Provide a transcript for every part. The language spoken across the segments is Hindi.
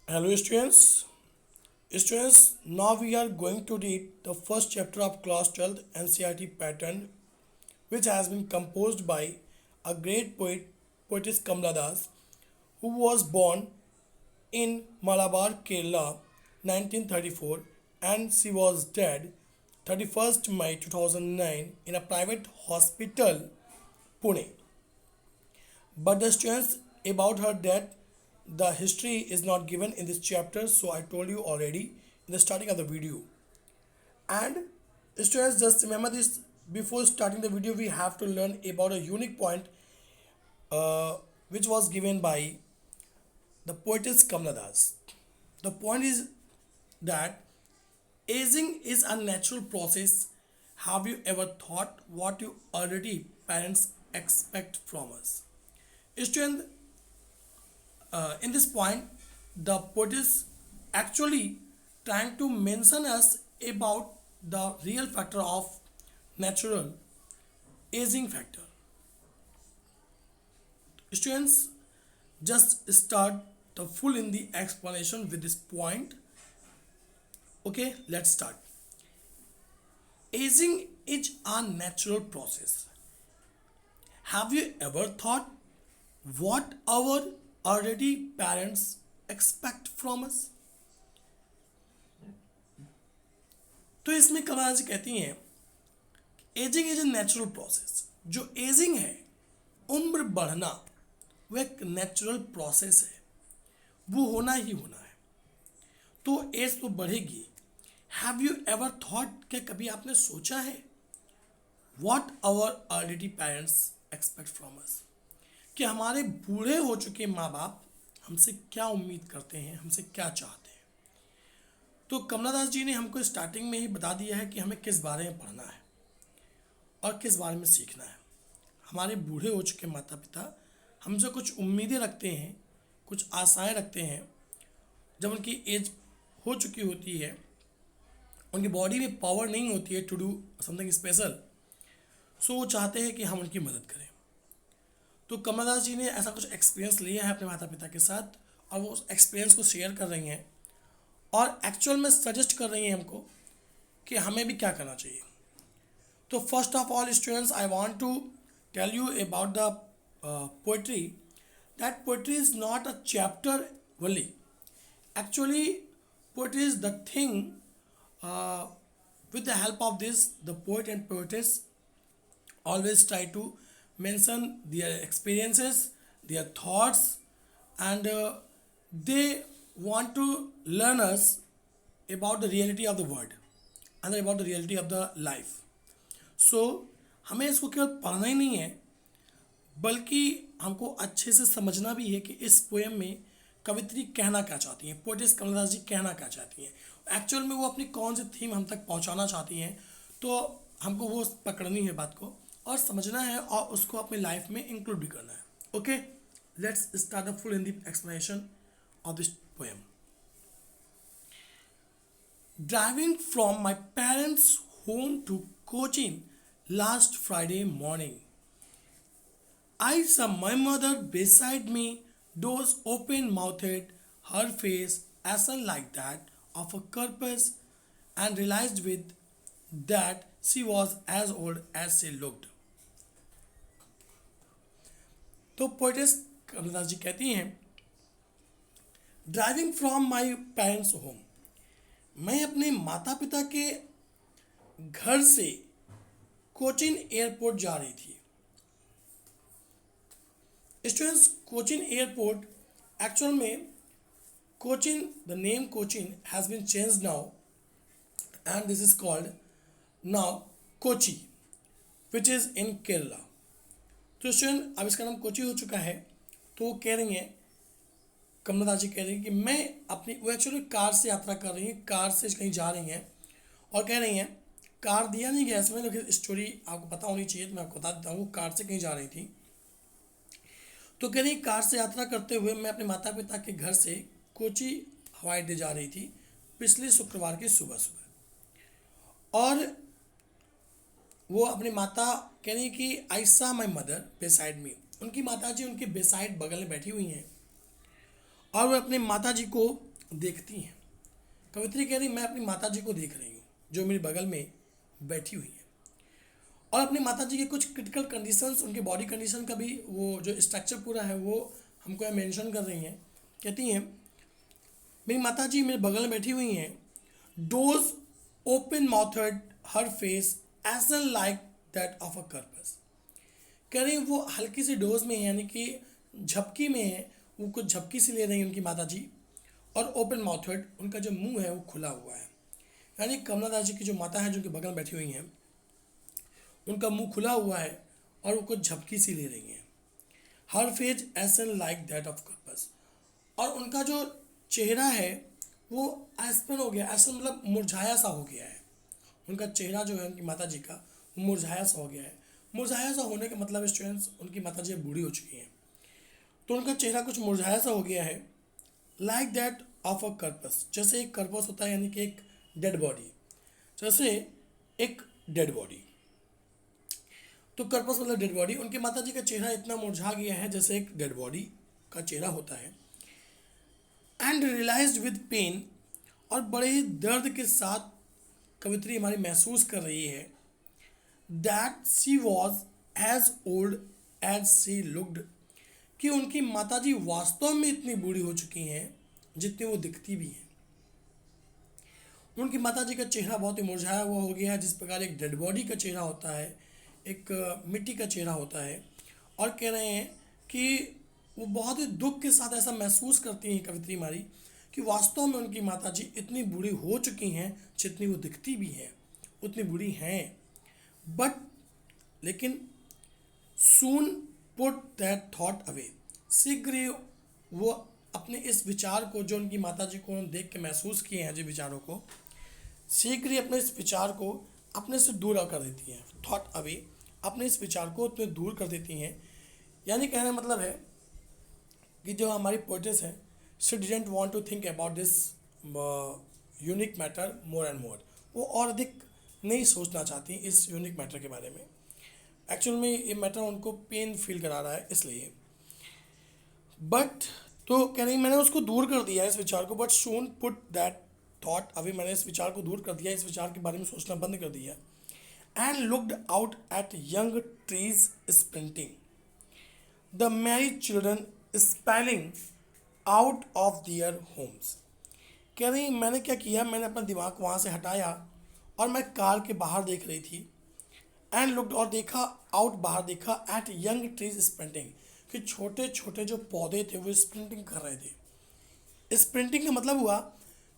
Hello students. Students, now we are going to read the first chapter of class 12 NCERT pattern, which has been composed by a great poet, poetess Kamla Das, who was born in Malabar, Kerala, 1934, and she was dead 31st May 2009 in a private hospital, Pune. But the students about her death, the history is not given in this chapter, so I told you already in the starting of the video. And students, just remember this: before starting the video, we have to learn about a unique point which was given by the poetess Kamla Das. The point is that aging is a natural process. Have you ever thought what you already parents expect from us? Student, in this point, the poet is actually trying to mention us about the real factor of natural aging factor. Students, just start the full in the explanation with this point. Okay, let's start. Aging is a natural process. Have you ever thought what our already parents expect from us? तो इसमें कमला जी कहती हैं ageing is a natural process. जो एजिंग है, उम्र बढ़ना, वो एक नेचुरल प्रोसेस है, वो होना ही होना है। तो एज तो बढ़ेगी। हैव यू एवर थॉट, क्या कभी आपने सोचा है what our already parents expect from us, कि हमारे बूढ़े हो चुके माँ बाप हमसे क्या उम्मीद करते हैं, हमसे क्या चाहते हैं। तो कमला दास जी ने हमको स्टार्टिंग में ही बता दिया है कि हमें किस बारे में पढ़ना है और किस बारे में सीखना है। हमारे बूढ़े हो चुके माता पिता हमसे कुछ उम्मीदें रखते हैं, कुछ आशाएं रखते हैं। जब उनकी एज हो चुकी होती है, उनकी बॉडी में पावर नहीं होती है टू डू समथिंग स्पेशल, सो वो चाहते हैं कि हम उनकी मदद करें। तो कमला दास जी ने ऐसा कुछ एक्सपीरियंस लिया है अपने माता पिता के साथ, और वो उस एक्सपीरियंस को शेयर कर रही हैं और एक्चुअल में सजेस्ट कर रही हैं हमको कि हमें भी क्या करना चाहिए। तो first of all students, I want to tell you about the poetry, that poetry is not a chapter only. Actually poetry is the thing with the help of this, the poet and poetess always try to mention their experiences, their thoughts, and they want to learn us about the reality of the world and about the reality of the life. So हमें इसको केवल पढ़ना ही नहीं है, बल्कि हमको अच्छे से समझना भी है कि इस पोएम में कवित्री कहना क्या चाहती हैं, पोएटिस कमला दास जी कहना क्या चाहती हैं, एक्चुअल में वो अपनी कौन सी थीम हम तक पहुंचाना चाहती हैं। तो हमको वो पकड़नी है बात को और समझना है और उसको अपनी लाइफ में इंक्लूड भी करना है। Okay, let's start the full in the explanation of this poem. Driving from my parents home to Cochin last Friday morning, I saw my mother beside me, doors open mouthed, her face ashen like that of a corpse, and realized with that she was as old as she looked. तो पोएटिस कमला जी कहती हैं, driving from my parents home, मैं अपने माता पिता के घर से कोचिन एयरपोर्ट जा रही थी। स्टूडेंट्स, कोचिन एयरपोर्ट एक्चुअल में Cochin, the name Cochin has been change now and this is called now Kochi, which is in Kerala. तो स्टूडेंट, अब इसका नाम कोची हो चुका है। तो वो कह रही हैं, कमला दास जी कह रही हैं कि मैं अपनी, वो एक्चुअली कार से यात्रा कर रही हैं, कार से कहीं जा रही हैं और कह रही हैं, कार दिया नहीं गया इसमें, लेकिन स्टोरी आपको पता होनी चाहिए तो मैं आपको बता देता हूँ। कार से कहीं जा रही थी, तो कह रही कार से यात्रा करते हुए मैं अपने माता पिता के घर से कोची हवाई अड्डे जा रही थी पिछले शुक्रवार की सुबह सुबह। और वो अपनी माता कह रही कि आई सा माई मदर बेसाइड मी, उनकी माता जी उनके बेसाइड बगल में बैठी हुई हैं और वो अपने माता जी को देखती हैं। कवित्री कह रही मैं अपनी माता जी को देख रही हूँ जो मेरे बगल में बैठी हुई है, और अपनी माता जी के कुछ क्रिटिकल कंडीशंस, उनके बॉडी कंडीशन का भी वो जो स्ट्रक्चर पूरा है वो हमको मेंशन कर रही हैं। कहती हैं मेरी माता जी मेरे बगल में बैठी हुई हैं, those open mouthed her face as like that of a corpse. कह रही वो हल्की सी डोज में है, यानी कि झपकी में है, वो कुछ झपकी से ले रही हैं उनकी माता जी, और ओपन माउथड उनका जो मुंह है वो खुला हुआ है। यानी कमला दास जी की जो माता है जो उनके बगल में बैठी हुई हैं, उनका मुंह खुला हुआ है और वो कुछ झपकी सी ले रही हैं। Her face as in like that of corpse, और उनका जो चेहरा है वो एस्पन हो गया, एस्पन मतलब मुरझाया सा हो गया है। उनका चेहरा जो है उनकी माता जी का वो मुरझाया सा हो गया है। मुरझाया सा होने का मतलब स्टूडेंट्स, उनकी माता जी बूढ़ी हो चुकी हैं, तो उनका चेहरा कुछ मुरझाया सा हो गया है। Like that of a corpus, जैसे एक कर्पस होता है यानी कि एक डेड बॉडी, जैसे एक डेड बॉडी, तो कर्पस मतलब डेड बॉडी। उनके माता जी का चेहरा इतना मुरझा गया है जैसे एक डेड बॉडी का चेहरा होता है। एंड रियलाइज्ड विद पेन, और बड़े ही दर्द के साथ कवित्री हमारी महसूस कर रही है that she was as old as she looked, कि उनकी माताजी वास्तव में इतनी बूढ़ी हो चुकी हैं जितनी वो दिखती भी हैं। उनकी माताजी का चेहरा बहुत ही मुरझाया हुआ हो गया है, जिस प्रकार एक डेड बॉडी का चेहरा होता है, एक मिट्टी का चेहरा होता है। और कह रहे हैं कि वो बहुत ही दुख के साथ ऐसा महसूस करती हैं कवित्री हमारी कि वास्तव में उनकी माताजी इतनी बूढ़ी हो चुकी हैं जितनी वो दिखती भी हैं, उतनी बूढ़ी हैं। बट लेकिन सून पुट दैट थॉट अवे, शीघ्र ही वो अपने इस विचार को जो उनकी माताजी को देख के महसूस किए हैं, जो विचारों को शीघ्र ही अपने इस विचार को अपने से दूर कर देती हैं। थॉट अवे, अपने इस विचार को अपने दूर कर देती हैं। यानी कहने का मतलब है कि जो हमारी पोइट्स हैं, she didn't want to think about this unique matter more and more, वो और अधिक नहीं सोचना चाहती इस यूनिक मैटर के बारे में। एक्चुअल में ये मैटर उनको पेन फील करा रहा है इसलिए। बट तो कह रही मैंने उसको दूर कर दिया इस विचार को, but soon put that thought away, मैंने इस विचार को दूर कर दिया, इस विचार के बारे में सोचना बंद कर दिया। And looked out at young trees sprinting, the merry children spilling out of their homes. कह रही मैंने क्या किया, मैंने अपना दिमाग वहाँ से हटाया और मैं कार के बाहर देख रही थी। एंड लुक्ड, और देखा आउट, बाहर देखा, एट यंग ट्रीज स्प्रिंटिंग, कि छोटे छोटे जो पौधे थे वो स्प्रिंटिंग कर रहे थे। स्प्रिंटिंग का मतलब हुआ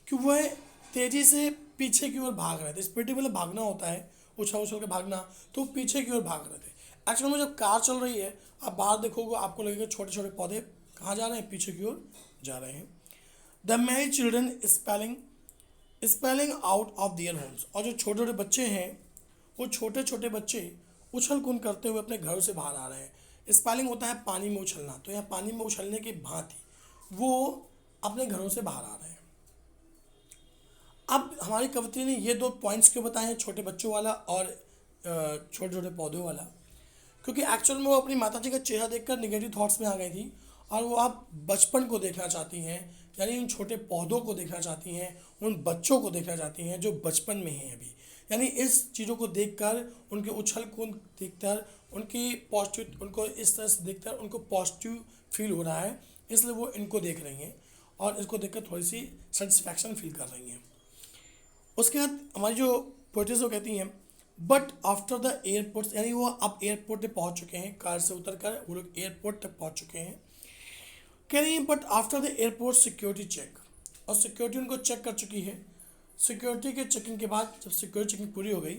कि वह तेज़ी से पीछे की ओर भाग रहे थे। स्प्रिंटिंग मतलब भागना होता है, उछल उछल के भागना, तो पीछे की ओर भाग रहे थे। एक्चुअली में जब कार चल रही है, आप बाहर देखोगे आपको लगेगा छोटे छोटे पौधे कहाँ जा रहे हैं, पीछे की ओर जा रहे हैं। The merry children spilling out of their homes, और जो छोटे छोटे बच्चे हैं वो छोटे छोटे बच्चे उछल कूद करते हुए अपने घरों से बाहर आ रहे हैं। स्पेलिंग होता है पानी में उछलना, तो यहाँ पानी में उछलने की भांति वो अपने घरों से बाहर आ रहे हैं। अब हमारी कवित्री ने ये दो पॉइंट्स क्यों बताए हैं, छोटे बच्चों वाला और छोटे छोटे पौधों वाला, क्योंकि एक्चुअल में वो अपनी माता जी का चेहरा देखकर निगेटिव थॉट्स में आ गई थी और वो आप बचपन को देखना चाहती हैं, यानी उन छोटे पौधों को देखना चाहती हैं, उन बच्चों को देखना चाहती हैं जो बचपन में हैं अभी। यानी इस चीज़ों को देखकर, उनके उछल कूद देखकर, उनकी पॉजिटिव, उनको इस तरह से देखकर उनको पॉजिटिव फील हो रहा है, इसलिए वो इनको देख रही हैं और इसको देखकर थोड़ी सी सेटिस्फैक्शन फील कर रही हैं। उसके बाद हमारी जो पोइट्रीज वो कहती हैं बट आफ्टर द एयरपोर्ट, यानी वो अब एयरपोर्ट पे पहुंच चुके हैं, कार से उतर कर वो लोग एयरपोर्ट तक पहुंच चुके हैं। कह रही हैं but after the airport security check, और सिक्योरिटी उनको चेक कर चुकी है। सिक्योरिटी के चेकिंग के बाद, जब सिक्योरिटी चेकिंग पूरी हो गई,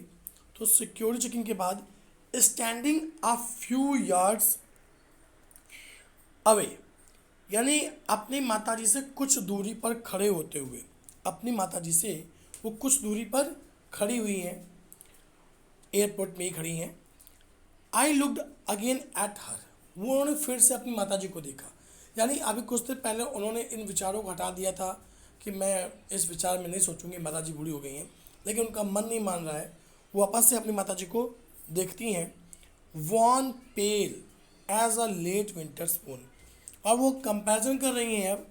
तो सिक्योरिटी चेकिंग के बाद standing a few yards away, यानी अपनी माताजी से कुछ दूरी पर खड़े होते हुए, अपनी माताजी से वो कुछ दूरी पर खड़ी हुई हैं, एयरपोर्ट में ही खड़ी हैं। I looked again at her, वो उन्होंने फिर से अपनी माताजी को देखा। यानी अभी कुछ देर पहले उन्होंने इन विचारों को हटा दिया था कि मैं इस विचार में नहीं सोचूंगी, माताजी बूढ़ी हो गई हैं, लेकिन उनका मन नहीं मान रहा है। वो वापस से अपनी माताजी को देखती हैं। Wan pale as a late winter spoon, और वो कंपैरिजन कर रही हैं अब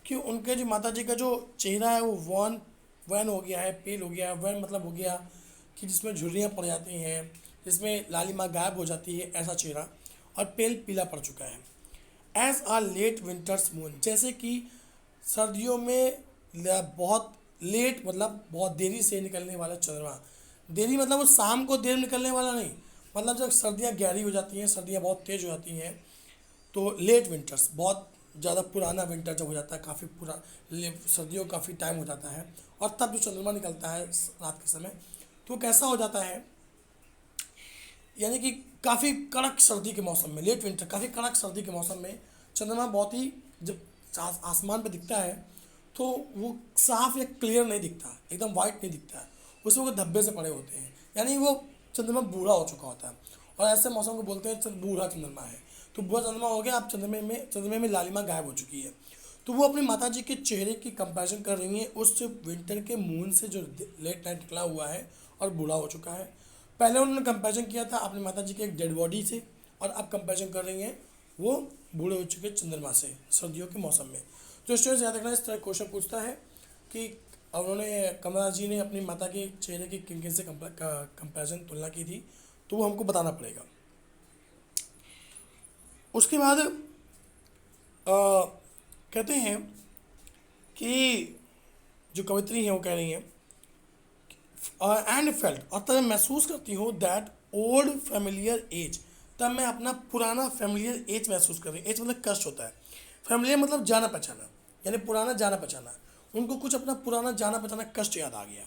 कि उनके जो माता जी का जो चेहरा है वो वैन वैन हो गया है, पेल हो गया है। वैन मतलब हो गया कि जिसमें झुर्रियाँ पड़ जाती हैं, जिसमें लालिमा गायब हो जाती है, ऐसा चेहरा। और पेल पीला पड़ चुका है। एज आ लेट विंटर्स मून, जैसे कि सर्दियों में बहुत लेट मतलब बहुत देरी से निकलने वाला चंद्रमा। देरी मतलब वो शाम को देर निकलने वाला नहीं, मतलब जब सर्दियाँ गहरी हो जाती हैं, सर्दियाँ बहुत तेज़ हो जाती हैं, तो लेट विंटर्स बहुत ज़्यादा पुराना विंटर जब हो जाता है, काफ़ी पूरा सर्दियों काफ़ी टाइम हो जाता है, और तब जो चंद्रमा निकलता है रात के समय, तो कैसा हो जाता है, यानी कि काफ़ी कड़क सर्दी के मौसम में, लेट विंटर काफ़ी कड़क सर्दी के मौसम में चंद्रमा बहुत ही जब आसमान पे दिखता है तो वो साफ या क्लियर नहीं दिखता, एकदम वाइट नहीं दिखता है, उसमें वो धब्बे से पड़े होते हैं, यानी वो चंद्रमा बूढ़ा हो चुका होता है। और ऐसे मौसम को बोलते हैं बूढ़ा चंद्रमा है। तो बूढ़ा चंद्रमा हो गया, अब चंद्रमा में लालिमा गायब हो चुकी है। तो वो अपनी माता जी के चेहरे की कंपैरिजन कर रही हैं उस विंटर के मून से जो लेट नाइट निकला हुआ है और बूढ़ा हो चुका है। पहले उन्होंने कंपैरिजन किया था अपनी माता जी के एक डेड बॉडी से, और अब कंपैरिजन कर रही हैं वो बूढ़े हो चुके चंद्रमा से सर्दियों के मौसम में। तो स्टूडेंट्स याद रखना, इस तरह क्वेश्चन पूछता है कि उन्होंने कमला जी ने अपनी माता के चेहरे की किन किन से कंपैरिजन तुलना की थी, तो वो हमको बताना पड़ेगा। उसके बाद कहते हैं कि जो कवित्री हैं वो कह रही हैं एंड फेल्ट, और तब मैं महसूस करती हूँ दैट ओल्ड फेमिलियर एज, तब मैं अपना पुराना फेमिलियर एज महसूस कर रही हूँ। एज मतलब कष्ट होता है, फेमिलियर मतलब जाना पहचाना, यानी पुराना जाना पहचाना। उनको कुछ अपना पुराना जाना पहचाना कष्ट याद आ गया।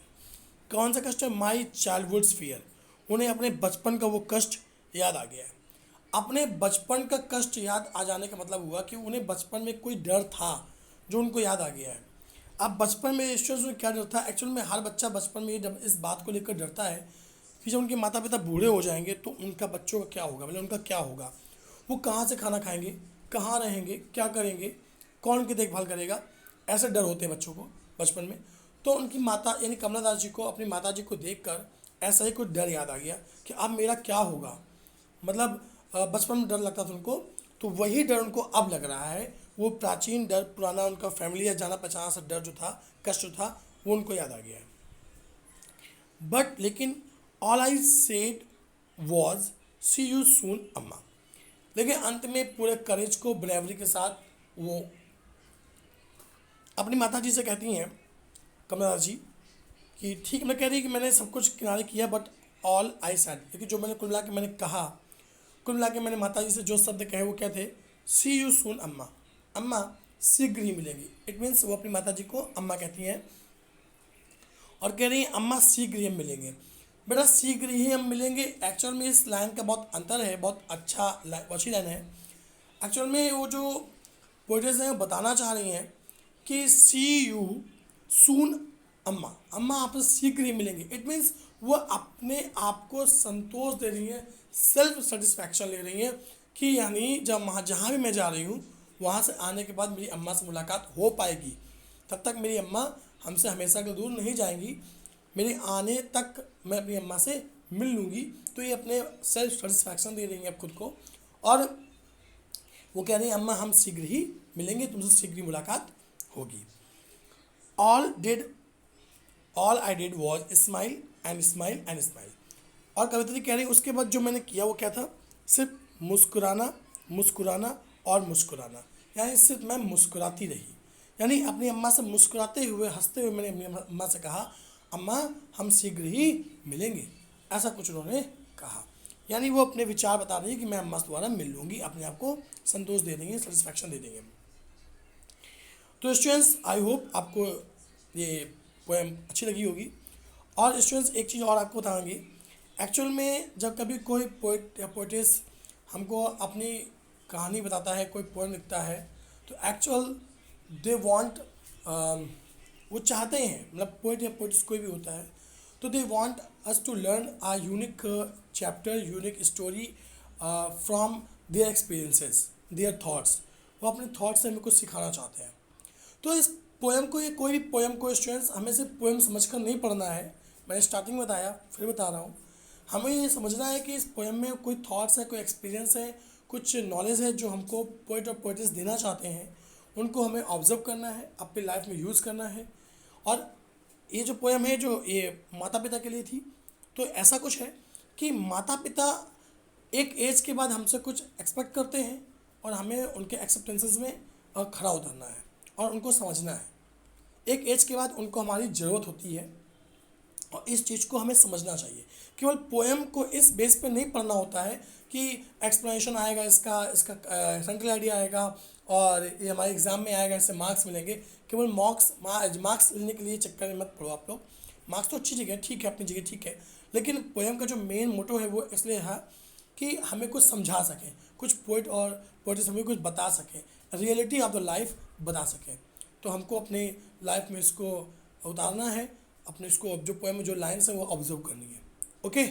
कौन सा कष्ट है? माई चाइल्डहुड्स फियर, उन्हें अपने बचपन का वो कष्ट याद आ गया है। अपने बचपन का कष्ट याद आ जाने का मतलब हुआ कि उन्हें बचपन में कोई डर था जो उनको याद आ गया है। अब बचपन में स्टूडेंट्स में क्या डर था? एक्चुअल में हर बच्चा बचपन में जब इस बात को लेकर डरता है कि जब उनके माता पिता बूढ़े हो जाएंगे तो उनका बच्चों का क्या होगा, मतलब उनका क्या होगा, वो कहाँ से खाना खाएंगे, कहाँ रहेंगे, क्या करेंगे, कौन उनकी देखभाल करेगा, ऐसे डर होते हैं बच्चों को बचपन में। तो उनकी माता यानी कमला दास जी को अपनी माता जी को देखकर ऐसा ही कुछ डर याद आ गया कि अब मेरा क्या होगा, मतलब बचपन में डर लगता था उनको, तो वही डर उनको अब लग रहा है। वो प्राचीन डर, पुराना उनका फैमिली या जाना पहचाना सा डर जो था, कष्ट जो था, वो उनको याद आ गया है। बट लेकिन all I said was see you soon Amma, लेकिन अंत में पूरे करेज को ब्रेवरी के साथ वो अपनी माता जी से कहती हैं कमला दास जी कि ठीक, मैं कह रही कि मैंने सब कुछ किनारे किया, बट ऑल आई सैड, लेकिन जो मैंने कुल मिला के मैंने कहा, कुल मिला के मैंने माता जी से जो शब्द कहे वो क्या थे? सी यू सून अम्मा, अम्मा शीघ्र ही मिलेंगी। इट मीन्स वो अपनी माता जी को अम्मा कहती हैं और कह रही हैं अम्मा शीघ्र ही हम मिलेंगे। बेटा शीघ्र ही हम मिलेंगे, एक्चुअल में इस लाइन का बहुत अंतर है, बहुत अच्छा अच्छी लाइन है। एक्चुअल में वो जो पोइट्स हैं वो बताना चाह रही हैं कि सी यू सून अम्मा, अम्मा आपसे शीघ्र ही मिलेंगे। इट मीन्स वो अपने आप को संतोष दे रही हैं, सेल्फ सेटिस्फैक्शन ले रही हैं कि यानी जब वहाँ जहाँ भी मैं जा रही हूँ वहाँ से आने के बाद मेरी अम्मा से मुलाकात हो पाएगी, तब तक मेरी अम्मा हमसे हमेशा के दूर नहीं जाएंगी, मेरे आने तक मैं अपनी अम्मा से मिल लूँगी। तो ये अपने सेल्फ सेटिस्फैक्शन दे रही हैं अब खुद को, और वो कह रही हैं अम्मा हम शीघ्र ही मिलेंगे, तुमसे शीघ्र ही मुलाकात होगी। All I did was smile and smile and smile. और कवित्री कह रही उसके बाद जो मैंने किया वो क्या था? सिर्फ मुस्कुराना, मुस्कुराना और मुस्कुराना, यानी सिर्फ मैं मुस्कुराती रही, यानी अपनी अम्मा से मुस्कुराते हुए हंसते हुए मैंने अपनी अम्मा से कहा अम्मा हम शीघ्र ही मिलेंगे, ऐसा कुछ उन्होंने कहा। यानी वो अपने विचार बता रही है कि मैं अम्मा से दोबारा मिल लूँगी, अपने आप को संतोष दे देंगे, सेटिस्फैक्शन दे देंगे। तो स्टूडेंट्स आई होप आपको ये पोएम अच्छी लगी होगी। और स्टूडेंट्स एक चीज़ और आपको बताएंगे, एक्चुअल में जब कभी कोई पोइट या पोइटिस हमको अपनी कहानी बताता है, कोई पोएम लिखता है, तो एक्चुअल दे वांट, वो चाहते हैं, मतलब पोइट या पोइटिस कोई भी होता है, तो they want us to learn a unique chapter, unique story from their experiences, their thoughts. वो अपने थाट्स से हमें कुछ सिखाना चाहते हैं। तो इस पोएम को, ये कोई भी पोएम को स्टूडेंट्स हमें सिर्फ पोएम समझकर नहीं पढ़ना है, मैंने स्टार्टिंग में बताया फिर बता रहा हूँ, हमें ये समझना है कि इस पोएम में कोई थॉट्स है, कोई एक्सपीरियंस है, कुछ नॉलेज है जो हमको पोइट और पोइटिस देना चाहते हैं। उनको हमें ऑब्जर्व करना है, अपनी लाइफ में यूज़ करना है। और ये जो पोएम है जो ये माता पिता के लिए थी, तो ऐसा कुछ है कि माता पिता एक एज के बाद हमसे कुछ एक्सपेक्ट करते हैं और हमें उनके एक्सेप्टेंसेस में खड़ा उतरना है और उनको समझना है। एक एज के बाद उनको हमारी ज़रूरत होती है और इस चीज़ को हमें समझना चाहिए। केवल पोएम को इस बेस पे नहीं पढ़ना होता है कि एक्सप्लेनेशन आएगा, इसका इसका सेंट्रल आइडिया आएगा और ये हमारे एग्ज़ाम में आएगा, इससे मार्क्स मिलेंगे। केवल मार्क्स लेने के लिए चक्कर में मत पड़ो आप लोग। मार्क्स तो अच्छी जगह है, ठीक है, अपनी जगह ठीक है, लेकिन पोएम का जो मेन मोटो है वो इसलिए है कि हमें कुछ समझा सकें, कुछ पोइट और पोइट्स हमें कुछ बता सकें, रियलिटी ऑफ द लाइफ बता सकें। तो हमको अपनी लाइफ में इसको उतारना है, अपने इसको जो पोएम में जो लाइन्स है वो ऑब्जर्व करनी है। ओके।